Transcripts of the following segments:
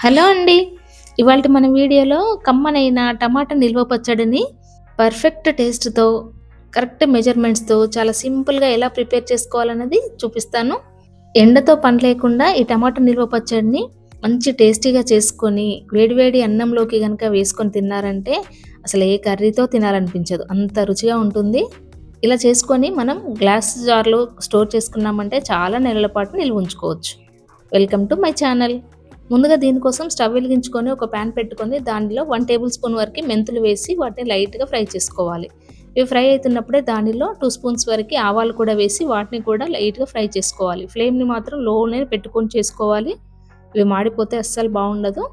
Hello అండి. ఇవాల్టి మన వీడియోలో కమ్మనైన టమాటా నిల్వ పచ్చడిని పర్ఫెక్ట్ టేస్ట్‌తో, కరెక్ట్ మెజర్‌మెంట్స్‌తో చాలా సింపుల్‌గా ఎలా ప్రిపేర్ చేసుకోవాలన్నది చూపిస్తాను. ఎండతో పని లేకుండా ఈ టమాటా నిల్వ పచ్చడిని మంచి టేస్టీగా చేసుకొని, వేడి వేడి అన్నంలోకి గనక వేసుకొని తిన్నారంటే అసలు ఏ కర్రీతో తినాలనిపించదు. అంత రుచిగా ఉంటుంది. ఇలా చేసుకొని మనం గ్లాస్ జార్‌లో స్టోర్ చేసుకున్నామంటే చాలా నెలల పాటు నిల్వ ఉంచుకోవచ్చు. Welcome to my channel. ముందుగా దీనికోసం స్టవ్ వెలిగించుకొని ఒక పాన్ పెట్టుకొని దానిలో 1 టేబుల్ స్పూన్ వరకు మెంతులు వేసి వాటిని లైట్‌గా ఫ్రై చేసుకోవాలి. ఇవి ఫ్రై అయితున్నప్పుడే దానిలో 2 స్పూన్స్ వరకు ఆవాలు కూడా వేసి వాటిని కూడా లైట్‌గా ఫ్రై చేసుకోవాలి. ఫ్లేమ్‌ని మాత్రం లోనే పెట్టుకొని చేసుకోవాలి. ఇవి మాడిపోతే అస్సలు బావుండదు.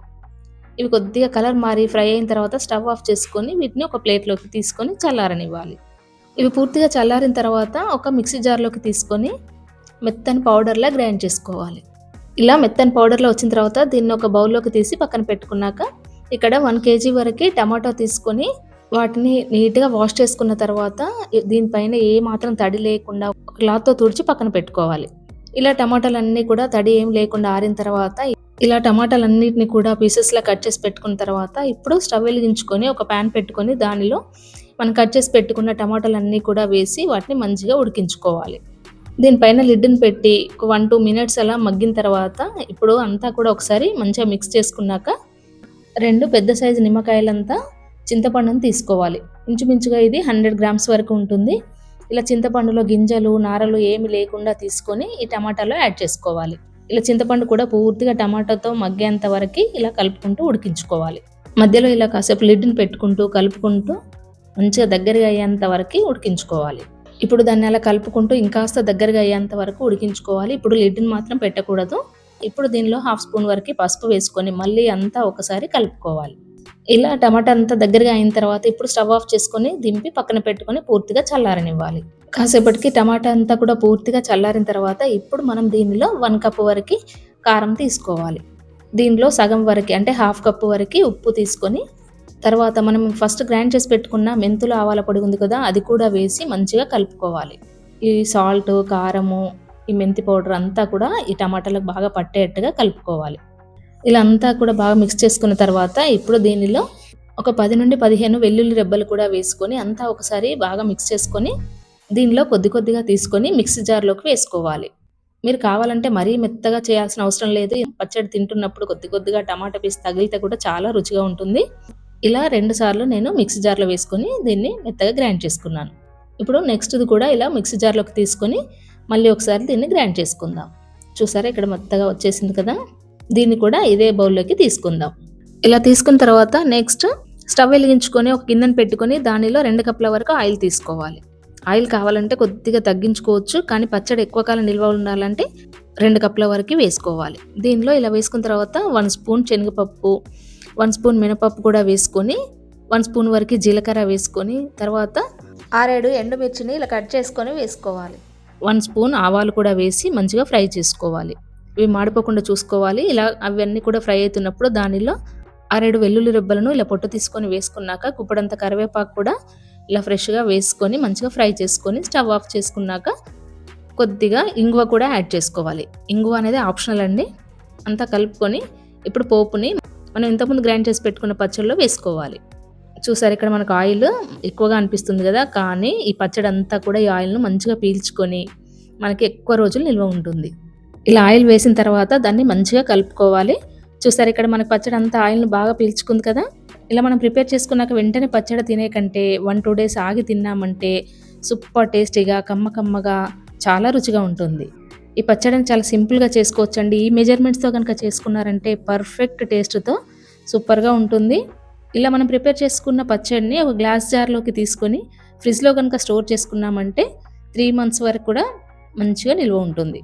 ఇవి కొద్దిగా కలర్ మారి ఫ్రై అయిన తర్వాత స్టవ్ ఆఫ్ చేసుకొని వీటిని ఒక ప్లేట్‌లోకి తీసుకొని చల్లారనివ్వాలి. ఇవి పూర్తిగా చల్లారిన తర్వాత ఒక మిక్సీ జార్‌లోకి తీసుకొని మెత్తని పౌడర్‌లా గ్రైండ్ చేసుకోవాలి. ఇలా మెత్తని పౌడర్‌లో వచ్చిన తర్వాత దీన్ని ఒక బౌల్‌లోకి తీసి పక్కన పెట్టుకున్నాక, ఇక్కడ 1 కేజీ వరకి టమాటో తీసుకొని వాటిని నీట్‌గా వాష్ చేసుకున్న తర్వాత దీనిపైన ఏ మాత్రం తడి లేకుండా క్లాత్‌తో తుడిచి పక్కన పెట్టుకోవాలి. ఇలా టమాటాలన్నీ కూడా తడి ఏం లేకుండా ఆరిన తర్వాత ఇలా టమాటాలన్నిటిని కూడా పీసెస్‌లా కట్ చేసి పెట్టుకున్న తర్వాత ఇప్పుడు స్టవ్ వెలిగించుకొని ఒక పాన్ పెట్టుకొని దానిలో మనం కట్ చేసి పెట్టుకున్న టమాటాలన్నీ కూడా వేసి వాటిని మంచిగా ఉడికించుకోవాలి. దీనిపైన లిడ్‌ని పెట్టి ఒక 1, 2 మినిట్స్ అలా మగ్గిన తర్వాత ఇప్పుడు అంతా కూడా ఒకసారి మంచిగా మిక్స్ చేసుకున్నాక 2 పెద్ద సైజు నిమ్మకాయలంతా చింతపండుని తీసుకోవాలి. ఇంచుమించుగా ఇది 100 గ్రామ్స్ వరకు ఉంటుంది. ఇలా చింతపండులో గింజలు, నారలు ఏమి లేకుండా తీసుకొని ఈ టమాటాలో యాడ్ చేసుకోవాలి. ఇలా చింతపండు కూడా పూర్తిగా టమాటాతో మగ్గేంత వరకు ఇలా కలుపుకుంటూ ఉడికించుకోవాలి. మధ్యలో ఇలా కాసేపు లిడ్‌ని పెట్టుకుంటూ కలుపుకుంటూ మంచిగా దగ్గరగా అయ్యేంత వరకు ఉడికించుకోవాలి. ఇప్పుడు దాన్ని అలా కలుపుకుంటూ ఇంకాస్త దగ్గరగా అయ్యేంత వరకు ఉడికించుకోవాలి. ఇప్పుడు లిడ్‌ని మాత్రం పెట్టకూడదు. ఇప్పుడు దీనిలో 1/2 స్పూన్ వరకు పసుపు వేసుకొని మళ్ళీ అంతా ఒకసారి కలుపుకోవాలి. ఇలా టమాటా అంతా దగ్గరగా అయిన తర్వాత ఇప్పుడు స్టవ్ ఆఫ్ చేసుకొని దింపి పక్కన పెట్టుకొని పూర్తిగా చల్లారనివ్వాలి. కాసేపటికి టమాటా అంతా కూడా పూర్తిగా చల్లారిన తర్వాత ఇప్పుడు మనం దీనిలో 1 కప్ వరకు కారం తీసుకోవాలి. దీనిలో సగం వరకు అంటే 1/2 కప్ వరకు ఉప్పు తీసుకొని తర్వాత మనం ఫస్ట్ గ్రైండ్ చేసి పెట్టుకున్న మెంతులు, ఆవాల పొడి ఉంది కదా, అది కూడా వేసి మంచిగా కలుపుకోవాలి. ఈ సాల్ట్, కారము, ఈ మెంతి పౌడర్ అంతా కూడా ఈ టమాటాలకు బాగా పట్టేట్టుగా కలుపుకోవాలి. ఇలా అంతా కూడా బాగా మిక్స్ చేసుకున్న తర్వాత ఇప్పుడు దీనిలో ఒక 10 నుండి 15 వెల్లుల్లి రెబ్బలు కూడా వేసుకొని అంతా ఒకసారి బాగా మిక్స్ చేసుకొని దీనిలో కొద్ది కొద్దిగా తీసుకొని మిక్సీ జార్‌లోకి వేసుకోవాలి. మీరు కావాలంటే మరీ మెత్తగా చేయాల్సిన అవసరం లేదు. పచ్చడి తింటున్నప్పుడు కొద్ది కొద్దిగా టమాటా పీస్ తగిలితే కూడా చాలా రుచిగా ఉంటుంది. ఇలా 2 సార్లు నేను మిక్సీ జార్‌లో వేసుకొని దీన్ని మెత్తగా గ్రైండ్ చేసుకున్నాను. ఇప్పుడు నెక్స్ట్‌ది కూడా ఇలా మిక్సీ జార్‌లోకి తీసుకొని మళ్ళీ ఒకసారి దీన్ని గ్రైండ్ చేసుకుందాం. చూసారా ఇక్కడ మెత్తగా వచ్చేసింది కదా! దీన్ని కూడా ఇదే బౌల్‌లోకి తీసుకుందాం. ఇలా తీసుకున్న తర్వాత నెక్స్ట్ స్టవ్ వెలిగించుకొని ఒక గిన్నెను పెట్టుకొని దానిలో 2 కప్పుల వరకు ఆయిల్ తీసుకోవాలి. ఆయిల్ కావాలంటే కొద్దిగా తగ్గించుకోవచ్చు. కానీ పచ్చడి ఎక్కువ కాలం నిల్వ ఉండాలంటే 2 కప్పుల వరకు వేసుకోవాలి. దీనిలో ఇలా వేసుకున్న తర్వాత 1 స్పూన్ శనగపప్పు, 1 స్పూన్ మినపప్పు కూడా వేసుకొని 1 స్పూన్ వరకు జీలకర్ర వేసుకొని తర్వాత 6-7 ఎండుమిర్చిని ఇలా కట్ చేసుకొని వేసుకోవాలి. 1 స్పూన్ ఆవాలు కూడా వేసి మంచిగా ఫ్రై చేసుకోవాలి. ఇవి మాడిపోకుండా చూసుకోవాలి. ఇలా అవన్నీ కూడా ఫ్రై అవుతున్నప్పుడు దానిలో 6-7 వెల్లుల్లి రెబ్బలను ఇలా పొట్టు తీసుకొని వేసుకున్నాక గుప్పెడంత కరివేపాకు కూడా ఇలా ఫ్రెష్‌గా వేసుకొని మంచిగా ఫ్రై చేసుకొని స్టవ్ ఆఫ్ చేసుకున్నాక కొద్దిగా ఇంగువ కూడా యాడ్ చేసుకోవాలి. ఇంగువ అనేది ఆప్షనల్ అండి. అంతా కలుపుకొని ఇప్పుడు పోపుని మనం ఇంతకుముందు గ్రైండ్ చేసి పెట్టుకున్న పచ్చడిలో వేసుకోవాలి. చూసారు ఇక్కడ మనకు ఆయిల్ ఎక్కువగా అనిపిస్తుంది కదా, కానీ ఈ పచ్చడి అంతా కూడా ఈ ఆయిల్‌ను మంచిగా పీల్చుకొని మనకి ఎక్కువ రోజులు నిల్వ ఉంటుంది. ఇలా ఆయిల్ వేసిన తర్వాత దాన్ని మంచిగా కలుపుకోవాలి. చూసారు ఇక్కడ మనకు పచ్చడి అంతా ఆయిల్‌ను బాగా పీల్చుకుంది కదా! ఇలా మనం ప్రిపేర్ చేసుకున్నాక వెంటనే పచ్చడి తినే కంటే 1, 2 డేస్ ఆగి తిన్నామంటే సూపర్ టేస్టీగా, కమ్మగా చాలా రుచిగా ఉంటుంది. ఈ పచ్చడిని చాలా సింపుల్‌గా చేసుకోవచ్చండి. ఈ మెజర్‌మెంట్స్‌తో గనుక చేసుకున్నారంటే పర్ఫెక్ట్ టేస్ట్‌తో సూపర్‌గా ఉంటుంది. ఇలా మనం ప్రిపేర్ చేసుకున్న పచ్చడిని ఒక గ్లాస్ జార్‌లోకి తీసుకొని ఫ్రిడ్జ్‌లో గనుక స్టోర్ చేసుకున్నామంటే 3 మంత్స్ వరకు కూడా మంచిగా నిల్వ ఉంటుంది.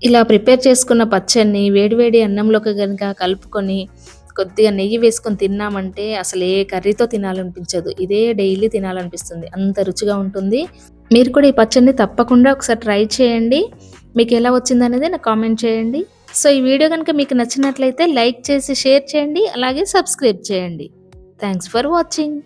ఇలా ప్రిపేర్ చేసుకున్న పచ్చడిని వేడి అన్నంలోకి గనుక కలుపుకొని కొద్దిగా నెయ్యి వేసుకొని తిన్నామంటే అసలు ఏ కర్రీతో తినాలనిపించదు. ఇదే డైలీ తినాలనిపిస్తుంది. అంత రుచిగా ఉంటుంది. మీరు కూడా ఈ పచ్చడిని తప్పకుండా ఒకసారి ట్రై చేయండి. మీకు ఎలా వచ్చిందనేది నాకు కామెంట్ చేయండి. సో ఈ వీడియో కనుక మీకు నచ్చినట్లయితే లైక్ చేసి షేర్ చేయండి. అలాగే సబ్స్క్రైబ్ చేయండి. Thanks for watching.